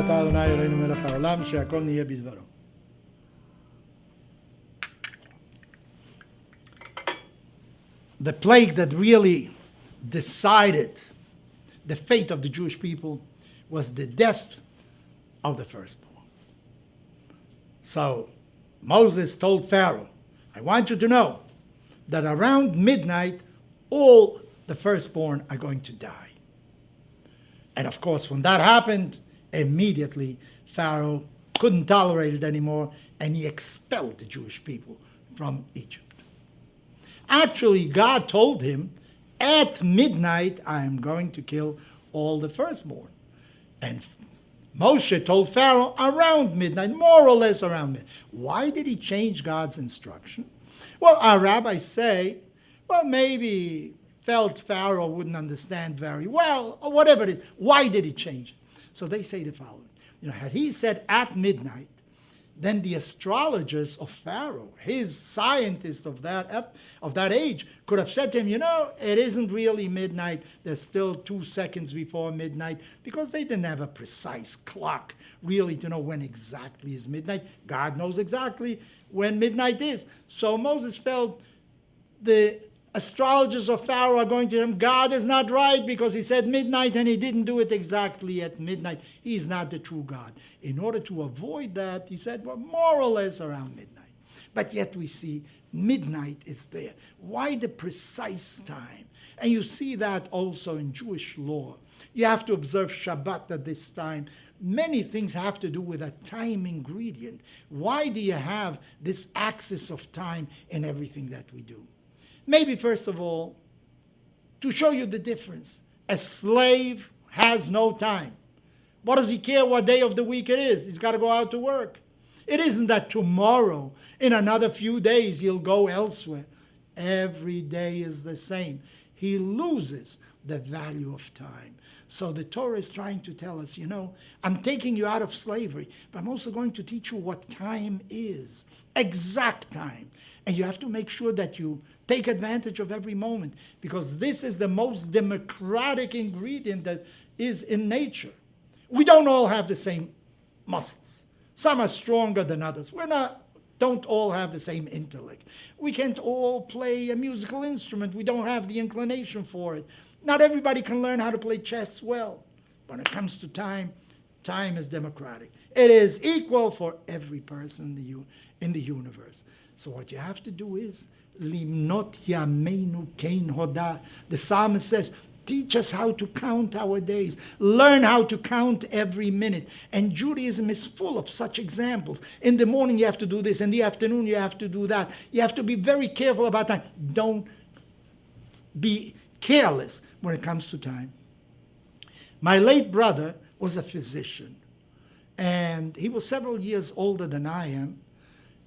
אתה אדוני אלוהינו מלך העולם, שהכל נהיה בדברו. The plague that really decided the fate of the Jewish people was the death of the firstborn. So Moses told Pharaoh, I want you to know that around midnight, all the firstborn are going to die. And of course, when that happened, immediately Pharaoh couldn't tolerate it anymore, and he expelled the Jewish people from Egypt. Actually, God told him, at midnight, I am going to kill all the firstborn. And Moshe told Pharaoh around midnight, more or less around midnight. Why did he change God's instruction? Well, our rabbis say, well, maybe felt Pharaoh wouldn't understand very well, or whatever it is. Why did he change it? So they say the following. Had he said at midnight, then the astrologers of Pharaoh, his scientists of that age, could have said to him, it isn't really midnight. There's still 2 seconds before midnight, because they didn't have a precise clock really to know when exactly is midnight. God knows exactly when midnight is. So Moses felt the astrologers of Pharaoh are going to tell him, God is not right because he said midnight and he didn't do it exactly at midnight. He's not the true God. In order to avoid that, he said, well, more or less around midnight. But yet we see midnight is there. Why the precise time? And you see that also in Jewish law. You have to observe Shabbat at this time. Many things have to do with a time ingredient. Why do you have this axis of time in everything that we do? Maybe, first of all, to show you the difference. A slave has no time. What does he care what day of the week it is? He's got to go out to work. It isn't that tomorrow, in another few days, he'll go elsewhere. Every day is the same. He loses the value of time. So the Torah is trying to tell us, I'm taking you out of slavery, but I'm also going to teach you what time is, exact time. And you have to make sure that you take advantage of every moment, because this is the most democratic ingredient that is in nature. We don't all have the same muscles. Some are stronger than others. Don't all have the same intellect. We can't all play a musical instrument. We don't have the inclination for it. Not everybody can learn how to play chess well. When it comes to time, time is democratic. It is equal for every person in the universe. So what you have to do is, Limnot Yameinu Kein Hoda. The psalmist says, teach us how to count our days. Learn how to count every minute. And Judaism is full of such examples. In the morning you have to do this. In the afternoon you have to do that. You have to be very careful about time. Don't be careless when it comes to time. My late brother was a physician. And he was several years older than I am.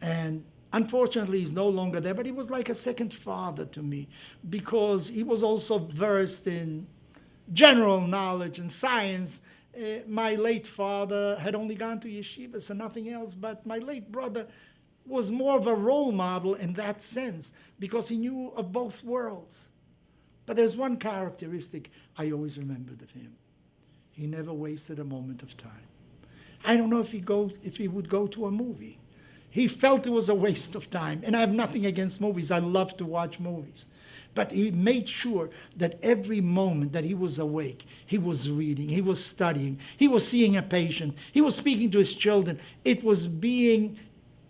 And unfortunately, he's no longer there, but he was like a second father to me, because he was also versed in general knowledge and science. My late father had only gone to yeshivas and nothing else, but my late brother was more of a role model in that sense, because he knew of both worlds. But there's one characteristic I always remembered of him. He never wasted a moment of time. I don't know if he would go to a movie. He felt it was a waste of time. And I have nothing against movies. I love to watch movies. But he made sure that every moment that he was awake, he was reading, he was studying, he was seeing a patient, he was speaking to his children. It was being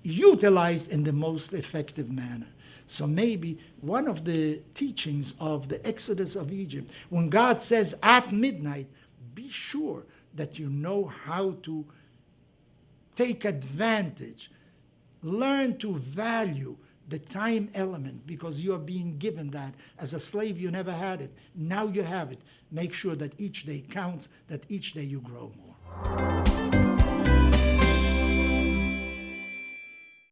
utilized in the most effective manner. So maybe one of the teachings of the Exodus of Egypt, when God says at midnight, be sure that you know how to take advantage. Learn to value the time element, because you are being given that. As a slave, you never had it. Now you have it. Make sure that each day counts, that each day you grow more.